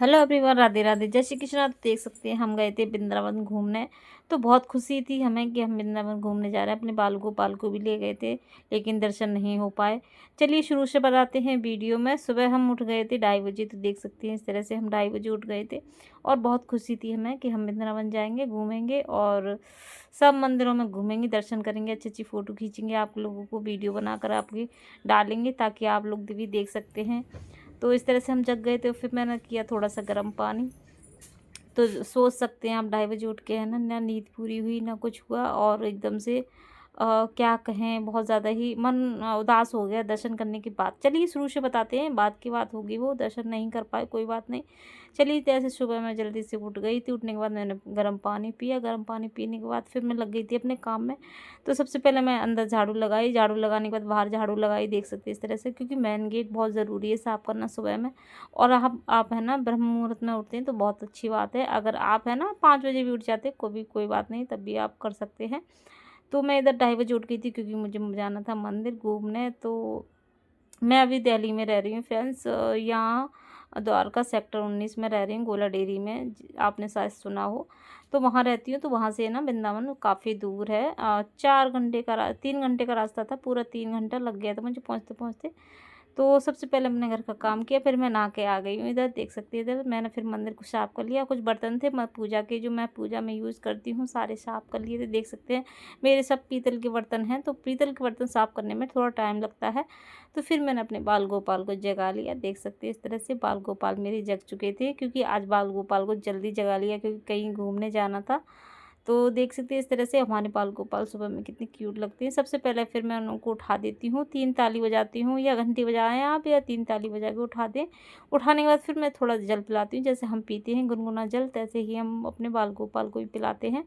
Hello everyone, Radhe Radhe, जय श्री कृष्ण। आप देख सकते हैं हम गए थे वृंदावन घूमने। तो बहुत खुशी थी हमें कि हम वृंदावन घूमने जा रहे हैं। अपने बाल गोपाल को भी ले गए थे, लेकिन दर्शन नहीं हो पाए। चलिए शुरू से बताते हैं वीडियो में। सुबह हम उठ गए थे 2:30 बजे, तो देख सकते हैं इस तरह से हम 2:30 बजे उठ गए थे। और बहुत खुशी थी हमें कि हम वृंदावन जाएंगे, घूमेंगे और सब मंदिरों में घूमेंगे, दर्शन करेंगे, अच्छी अच्छी फ़ोटो खींचेंगे, आप लोगों को वीडियो बनाकर आपकी डालेंगे ताकि आप लोग भी देख सकते हैं। तो इस तरह से हम जग गए थे। फिर मैंने किया थोड़ा सा गर्म पानी। तो सोच सकते हैं आप 2:30 बजे उठ के, है ना, ना नींद पूरी हुई ना कुछ हुआ, और एकदम से क्या कहें, बहुत ज़्यादा ही मन उदास हो गया दर्शन करने के बाद। चलिए शुरू से बताते हैं, बाद की बात होगी, वो दर्शन नहीं कर पाए, कोई बात नहीं। चलिए, तो ऐसे सुबह मैं जल्दी से उठ गई थी। उठने के बाद मैंने गर्म पानी पिया। गर्म पानी पीने के बाद फिर मैं लग गई थी अपने काम में। तो सबसे पहले मैं अंदर झाड़ू लगाई। झाड़ू लगाने के बाद बाहर झाड़ू लगाई, देख सकते हैं इस तरह से, क्योंकि मेन गेट बहुत ज़रूरी है साफ़ करना सुबह में। और आप है ना ब्रह्म मुहूर्त में उठते हैं तो बहुत अच्छी बात है। अगर आप है ना 5 बजे भी उठ जाते हैं, कोई बात नहीं, तब भी आप कर सकते हैं। तो मैं इधर 2:30 बजे उठ गई थी, क्योंकि मुझे जाना था मंदिर घूमने। तो मैं अभी दिल्ली में रह रही हूँ फ्रेंड्स, यहाँ द्वारका सेक्टर 19 में रह रही हूँ, गोला डेयरी में, आपने शायद सुना हो। तो वहाँ रहती हूँ। तो वहाँ से ना वृंदावन काफ़ी दूर है। 4 घंटे का 3 घंटे का रास्ता था, पूरा 3 घंटा लग गया था मुझे पहुँचते पहुँचते। तो सबसे पहले मैंने घर का काम किया, फिर मैं नहा के आ गई हूँ। इधर देख सकती है, इधर मैंने फिर मंदिर को साफ़ कर लिया। कुछ बर्तन थे मैं पूजा के, जो मैं पूजा में यूज़ करती हूँ, सारे साफ़ कर लिए थे। देख सकते हैं मेरे सब पीतल के बर्तन हैं। तो पीतल के बर्तन साफ़ करने में थोड़ा टाइम लगता है। तो फिर मैंने अपने बाल गोपाल को जगा लिया। देख सकते हैं इस तरह से बाल गोपाल मेरे जग चुके थे, क्योंकि आज बाल गोपाल को जल्दी जगा लिया, क्योंकि कहीं घूमने जाना था। तो देख सकते हैं इस तरह से हमारे बाल गोपाल सुबह में कितने क्यूट लगते हैं। सबसे पहले फिर मैं उनको उठा देती हूँ, 3 ताली बजाती हूँ, या घंटी बजाएं आप, या 3 ताली बजा के उठा दें। उठाने के बाद फिर मैं थोड़ा जल पिलाती हूँ, जैसे हम पीते हैं गुनगुना जल, तैसे ही हम अपने बाल गोपाल को भी पिलाते हैं।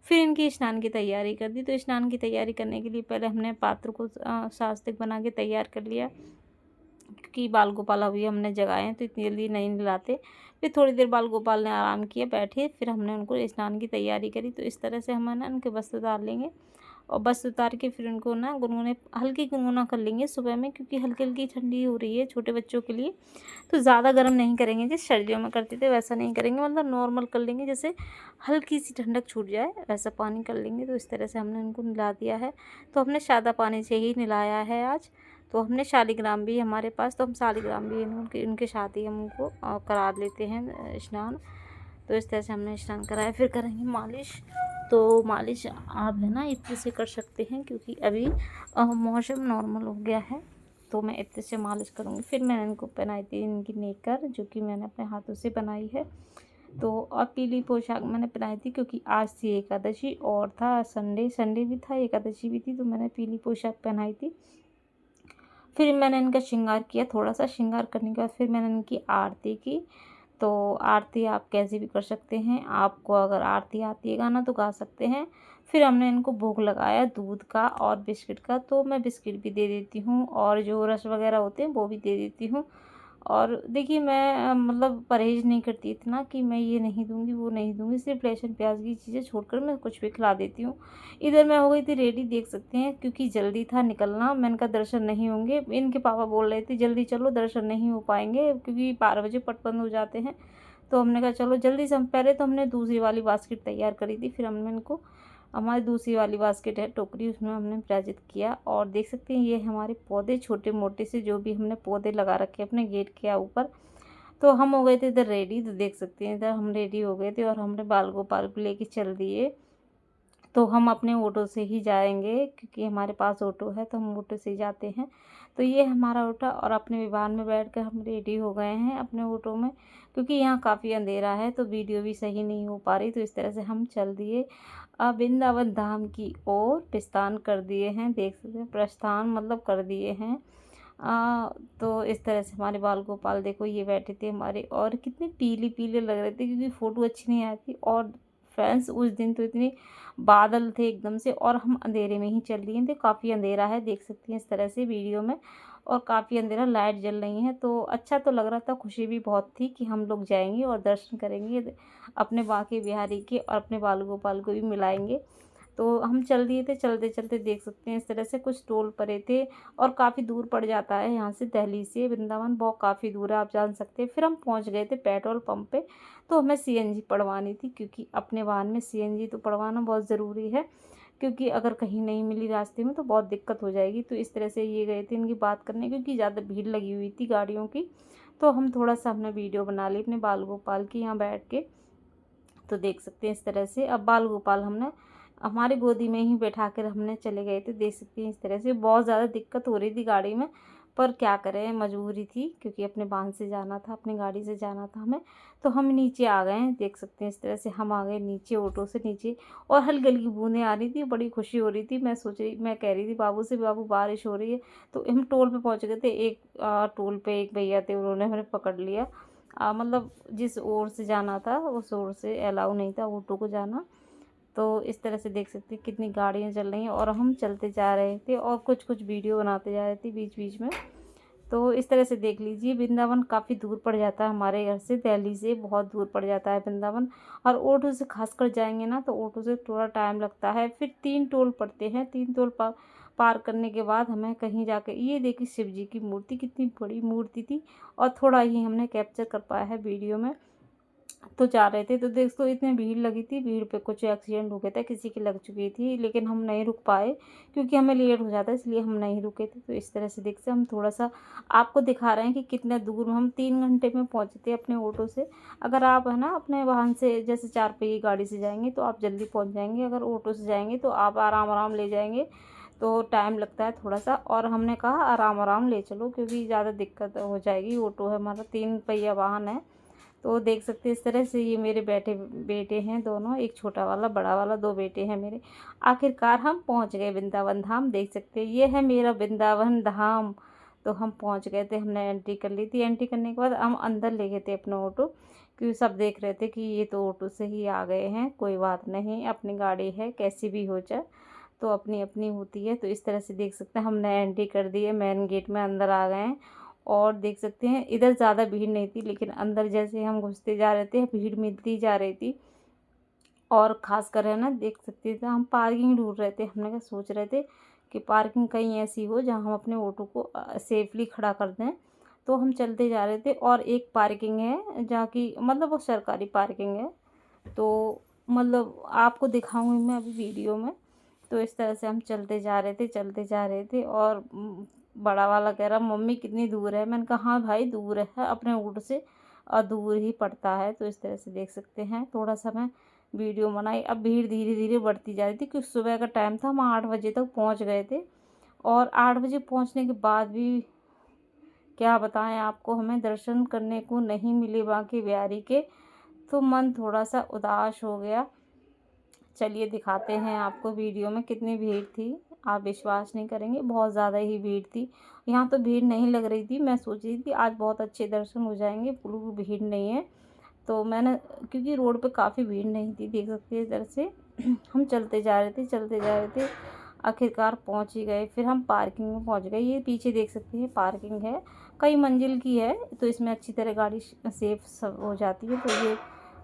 फिर इनकी स्नान की तैयारी कर दी। तो स्नान की तैयारी करने के लिए पहले हमने पात्र को सात्विक बना के तैयार कर लिया, क्योंकि बाल गोपाल अभी हमने जगाए हैं तो इतनी जल्दी नहीं नहलाते। फिर थोड़ी देर बाल गोपाल ने आराम किया, बैठे, फिर हमने उनको स्नान की तैयारी करी। तो इस तरह से हम ना उनके वस्त्र उतार लेंगे, और वस्त्र उतार के फिर उनको ना गुनगुने हल्की गुनगुना कर लेंगे सुबह में, क्योंकि हल्की हल्की ठंडी हो रही है छोटे बच्चों के लिए। तो ज़्यादा गर्म नहीं करेंगे, जैसे सर्दियों में करते थे वैसा नहीं करेंगे, मतलब नॉर्मल कर लेंगे, जैसे हल्की सी ठंडक छूट जाए वैसा पानी कर लेंगे। तो इस तरह से हमने उनको नहला दिया है। तो हमने सादा पानी से ही नहलाया है आज। तो हमने शालिग्राम भी हमारे पास, तो हम शालिग्राम भी उनके साथ ही हम उनको करा लेते हैं स्नान। तो इस तरह से हमने स्नान कराया। फिर करेंगे मालिश। तो मालिश आप है ना इत्र से कर सकते हैं, क्योंकि अभी मौसम नॉर्मल हो गया है। तो मैं इत्र से मालिश करूँगी। फिर मैंने इनको पहनाई थी इनकी नेकर, जो कि मैंने अपने हाथों से बनाई है। तो और पीली पोशाक मैंने पहनाई थी, क्योंकि आज थी एकादशी और था संडे भी था, एकादशी भी थी, तो मैंने पीली पोशाक पहनाई थी। फिर मैंने इनका श्रृंगार किया, थोड़ा सा श्रृंगार करने के बाद फिर मैंने इनकी आरती की। तो आरती आप कैसे भी कर सकते हैं, आपको अगर आरती आती है गाना तो गा सकते हैं। फिर हमने इनको भोग लगाया दूध का और बिस्किट का। तो मैं बिस्किट भी दे देती हूँ, और जो रस वगैरह होते हैं वो भी दे देती हूँ। और देखिए मैं मतलब परहेज़ नहीं करती इतना कि मैं ये नहीं दूँगी वो नहीं दूँगी, सिर्फ लहसुन प्याज की चीज़ें छोड़कर मैं कुछ भी खिला देती हूँ। इधर मैं हो गई थी रेडी, देख सकते हैं, क्योंकि जल्दी था निकलना। मैंने कहा दर्शन नहीं होंगे, इनके पापा बोल रहे थे जल्दी चलो दर्शन नहीं हो पाएंगे, क्योंकि 12 बजे पट बंद हो जाते हैं। तो हमने कहा चलो जल्दी से। हम पहले तो हमने दूसरी वाली बास्केट तैयार करी थी, फिर हमने इनको हमारी दूसरी वाली बास्केट है टोकरी, उसमें हमने विराजित किया। और देख सकते हैं ये हमारे पौधे छोटे मोटे से जो भी हमने पौधे लगा रखे अपने गेट के ऊपर। तो हम हो गए थे इधर रेडी। तो देख सकते हैं इधर हम रेडी हो गए थे, और हमने बाल गोपाल को लेके चल दिए। तो हम अपने ऑटो से ही जाएंगे, क्योंकि हमारे पास ऑटो है, तो हम ऑटो से ही जाते हैं। तो ये हमारा ऑटो, और अपने विमान में बैठकर हम रेडी हो गए हैं अपने ऑटो में, क्योंकि यहाँ काफ़ी अंधेरा है तो वीडियो भी सही नहीं हो पा रही। तो इस तरह से हम चल दिए वृंदावन धाम की ओर प्रस्थान कर दिए हैं। देख सकते हैं प्रस्थान मतलब कर दिए हैं। तो इस तरह से हमारे बाल गोपाल देखो ये बैठे थे हमारे, और कितने पीले पीले लग रहे थे, क्योंकि फ़ोटो अच्छी नहीं आई थी। और फ्रेंड्स उस दिन तो इतनी बादल थे एकदम से, और हम अंधेरे में ही चल रही थे, काफ़ी अंधेरा है, देख सकती हैं इस तरह से वीडियो में, और काफ़ी अंधेरा, लाइट जल रही है। तो अच्छा तो लग रहा था, खुशी भी बहुत थी कि हम लोग जाएंगे और दर्शन करेंगे अपने बांके बिहारी के, और अपने बाल गोपाल को भी मिलाएंगे। तो हम चल दिए थे, चलते चलते देख सकते हैं इस तरह से कुछ टोल पड़े थे और काफ़ी दूर पड़ जाता है यहाँ से, दिल्ली से वृंदावन बहुत काफ़ी दूर है, आप जान सकते हैं। फिर हम पहुँच गए थे पेट्रोल पंप पे, तो हमें सीएनजी पड़वानी थी, क्योंकि अपने वाहन में सीएनजी तो पड़वाना बहुत ज़रूरी है, क्योंकि अगर कहीं नहीं मिली रास्ते में तो बहुत दिक्कत हो जाएगी। तो इस तरह से ये गए थे इनकी बात करने, क्योंकि ज़्यादा भीड़ लगी हुई थी गाड़ियों की। तो हम थोड़ा सा हमने वीडियो बना ली अपने बाल गोपाल की यहाँ बैठ के। तो देख सकते हैं इस तरह से अब बाल गोपाल हमने हमारी गोदी में ही बैठा कर हमने चले गए थे। देख सकते हैं इस तरह से बहुत ज़्यादा दिक्कत हो रही थी गाड़ी में, पर क्या करें, मजबूरी थी, क्योंकि अपने वाहन से जाना था, अपनी गाड़ी से जाना था हमें। तो हम नीचे आ गए हैं, देख सकते हैं इस तरह से हम आ गए नीचे, ऑटो से नीचे। और हल्की हल्की बूंदें आ रही थी, बड़ी खुशी हो रही थी। मैं कह रही थी बाबू से, बाबू बारिश हो रही है। तो हम टोल पे पहुंच गए थे। एक टोल पे एक भैया थे, उन्होंने हमें पकड़ लिया। मतलब जिस ओर से जाना था उस ओर से अलाउ नहीं था ऑटो को जाना। तो इस तरह से देख सकते हैं कितनी गाड़ियाँ चल रही हैं और हम चलते जा रहे थे और कुछ कुछ वीडियो बनाते जा रहे थे बीच बीच में। तो इस तरह से देख लीजिए, वृंदावन काफ़ी दूर पड़ जाता है हमारे घर से, दिल्ली से बहुत दूर पड़ जाता है वृंदावन। और ऑटो से खासकर जाएंगे ना तो ऑटो से थोड़ा टाइम लगता है। फिर 3 टोल पड़ते हैं, 3 टोल पार करने के बाद हमें कहीं जाके, ये देखिए शिव जी की मूर्ति कितनी बड़ी मूर्ति थी, और थोड़ा ही हमने कैप्चर कर पाया है वीडियो में। तो जा रहे थे तो देखो इतनी भीड़ लगी थी, भीड़ पे कुछ एक्सीडेंट हो गया था, किसी की लग चुकी थी, लेकिन हम नहीं रुक पाए क्योंकि हमें लेट हो जाता है, इसलिए हम नहीं रुके थे। तो इस तरह से देखते हम थोड़ा सा आपको दिखा रहे हैं कि कितना दूर हम 3 घंटे में पहुँचे थे अपने ऑटो से। अगर आप है ना अपने वाहन से जैसे 4 पहिए गाड़ी से जाएंगे तो आप जल्दी पहुँच जाएंगे, अगर ऑटो से जाएंगे तो आप आराम आराम ले जाएंगे, तो टाइम लगता है थोड़ा सा। और हमने कहा आराम आराम ले चलो, क्योंकि ज़्यादा दिक्कत हो जाएगी, ऑटो है हमारा 3 पहिया वाहन है। तो देख सकते हैं इस तरह से, ये मेरे बेटे हैं दोनों, एक छोटा वाला बड़ा वाला, 2 बेटे हैं मेरे। आखिरकार हम पहुंच गए वृंदावन धाम। देख सकते हैं ये है मेरा वृंदावन धाम। तो हम पहुंच गए थे, हमने एंट्री कर ली थी। एंट्री करने के बाद हम अंदर ले गए थे अपना ऑटो, क्योंकि सब देख रहे थे कि ये तो ऑटो से ही आ गए हैं, कोई बात नहीं, अपनी गाड़ी है, कैसी भी हो जाए तो अपनी अपनी होती है। तो इस तरह से देख सकते हैं हमने एंट्री कर दी है, मेन गेट में अंदर आ गए हैं। और देख सकते हैं इधर ज़्यादा भीड़ नहीं थी, लेकिन अंदर जैसे हम घुसते जा रहे थे भीड़ मिलती जा रही थी। और ख़ास कर है ना, देख सकते थे हम पार्किंग ढूंढ रहे थे, हमने क्या सोच रहे थे कि पार्किंग कहीं ऐसी हो जहाँ हम अपने ऑटो को सेफली खड़ा कर दें। तो हम चलते जा रहे थे और एक पार्किंग है जहाँ की मतलब वो सरकारी पार्किंग है, तो मतलब आपको दिखाऊंगी मैं अभी वीडियो में। तो इस तरह से हम चलते जा रहे थे, चलते जा रहे थे। और बड़ा वाला कह रहा मम्मी कितनी दूर है, मैंने कहा हाँ भाई दूर है, अपने ऊँट से और दूर ही पड़ता है। तो इस तरह से देख सकते हैं थोड़ा सा मैं वीडियो बनाई। अब भीड़ धीरे धीरे बढ़ती जा रही थी, क्योंकि सुबह का टाइम था, हम 8 बजे तक पहुंच गए थे। और 8 बजे पहुंचने के बाद भी क्या बताएं आपको, हमें दर्शन करने को नहीं मिले बांके बिहारी के। तो मन थोड़ा सा उदास हो गया। चलिए दिखाते हैं आपको वीडियो में कितनी भीड़ थी, आप विश्वास नहीं करेंगे, बहुत ज़्यादा ही भीड़ थी। यहाँ तो भीड़ नहीं लग रही थी, मैं सोच रही थी आज बहुत अच्छे दर्शन हो जाएंगे, बिल्कुल भीड़ नहीं है। तो मैंने, क्योंकि रोड पे काफ़ी भीड़ नहीं थी, देख सकते हैं इधर से हम चलते जा रहे थे, चलते जा रहे थे, आखिरकार पहुँच ही गए। फिर हम पार्किंग में पहुँच गए, ये पीछे देख सकते हैं पार्किंग है, कई मंजिल की है, तो इसमें अच्छी तरह गाड़ी सेफ सब हो जाती है। तो ये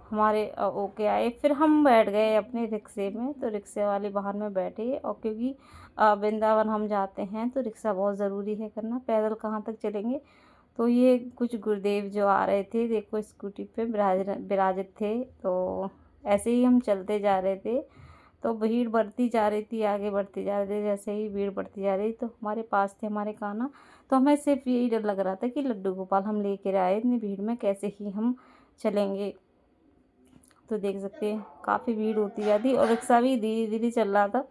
हमारे ओके आए। फिर हम बैठ गए अपने रिक्शे में, तो रिक्शे वाले वाहन में बैठे। और क्योंकि वृंदावन हम जाते हैं तो रिक्शा बहुत ज़रूरी है करना, पैदल कहाँ तक चलेंगे। तो ये कुछ गुरुदेव जो आ रहे थे, देखो स्कूटी पे विराजित थे। तो ऐसे ही हम चलते जा रहे थे, तो भीड़ बढ़ती जा रही थी, आगे बढ़ती जा रही थी, जैसे ही भीड़ बढ़ती जा रही तो हमारे पास थे हमारे कान्हा। तो हमें सिर्फ यही डर लग रहा था कि लड्डू गोपाल हम लेकर आए, इतनी भीड़ में कैसे ही हम चलेंगे। तो देख सकते हैं काफ़ी भीड़ होती जाती, और रिक्शा भी धीरे धीरे चल रहा था।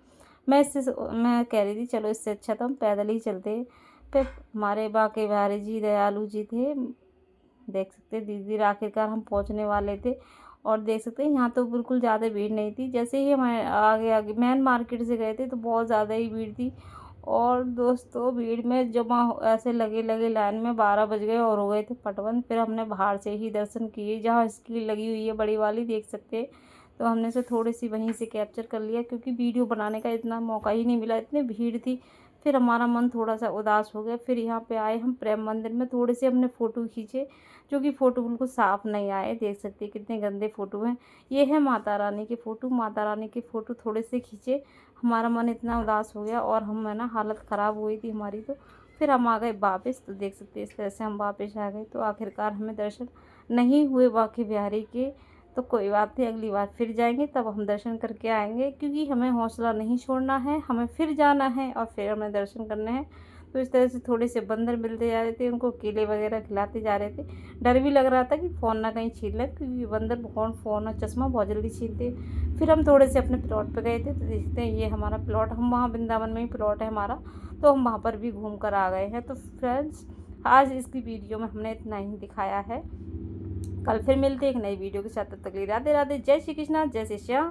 मैं कह रही थी चलो इससे अच्छा तो हम पैदल ही चलते। फिर हमारे बाके बिहारी जी दयालु जी थे, देख सकते हैं धीरे धीरे आखिरकार हम पहुंचने वाले थे। और देख सकते हैं यहाँ तो बिल्कुल ज़्यादा भीड़ नहीं थी, जैसे ही हम आगे आगे मेन मार्केट से गए थे तो बहुत ज़्यादा ही भीड़ थी। और दोस्तों भीड़ में जमा ऐसे लगे लगे लाइन में 12 बज गए और हो गए थे पटवन। फिर हमने बाहर से ही दर्शन किए, जहाँ स्क्रीन लगी हुई है बड़ी वाली, देख सकते हैं। तो हमने से थोड़ी सी वहीं से कैप्चर कर लिया, क्योंकि वीडियो बनाने का इतना मौका ही नहीं मिला, इतनी भीड़ थी। फिर हमारा मन थोड़ा सा उदास हो गया। फिर यहाँ पे आए हम प्रेम मंदिर में, थोड़े से हमने फ़ोटो खींचे, जो कि फ़ोटो बिल्कुल साफ़ नहीं आए। देख सकते हैं कितने गंदे फ़ोटो हैं। ये है माता रानी के फ़ोटो। माता रानी के फ़ोटो थोड़े से खींचे, हमारा मन इतना उदास हो गया और हम है ना हालत ख़राब हो गई थी हमारी तो। फिर हम आ गए वापस। तो देख सकते हैं इस तरह से हम वापस आ गए। तो आखिरकार हमें दर्शन नहीं हुए बांके बिहारी के, तो कोई बात नहीं, अगली बार फिर जाएंगे तब हम दर्शन करके आएंगे, क्योंकि हमें हौसला नहीं छोड़ना है, हमें फिर जाना है और फिर हमें दर्शन करने हैं। तो इस तरह से थोड़े से बंदर मिलते जा रहे थे, उनको केले वगैरह खिलाते जा रहे थे। डर भी लग रहा था कि फ़ोन ना कहीं छीन लें, क्योंकि बंदर फ़ोन और चश्मा बहुत जल्दी छीनते हैं। फिर हम थोड़े से अपने प्लॉट पे गए थे, तो देखते हैं ये हमारा प्लॉट, हम वहाँ वृंदावन में ही प्लॉट है हमारा, तो हम वहाँ पर भी घूम कर आ गए हैं। तो फ्रेंड्स, आज इसकी वीडियो में हमने इतना ही दिखाया है। कल फिर मिलते हैं एक नई वीडियो के साथ। तब तक के लिए राधे राधे, जय श्री कृष्णा, जय श्री श्याम।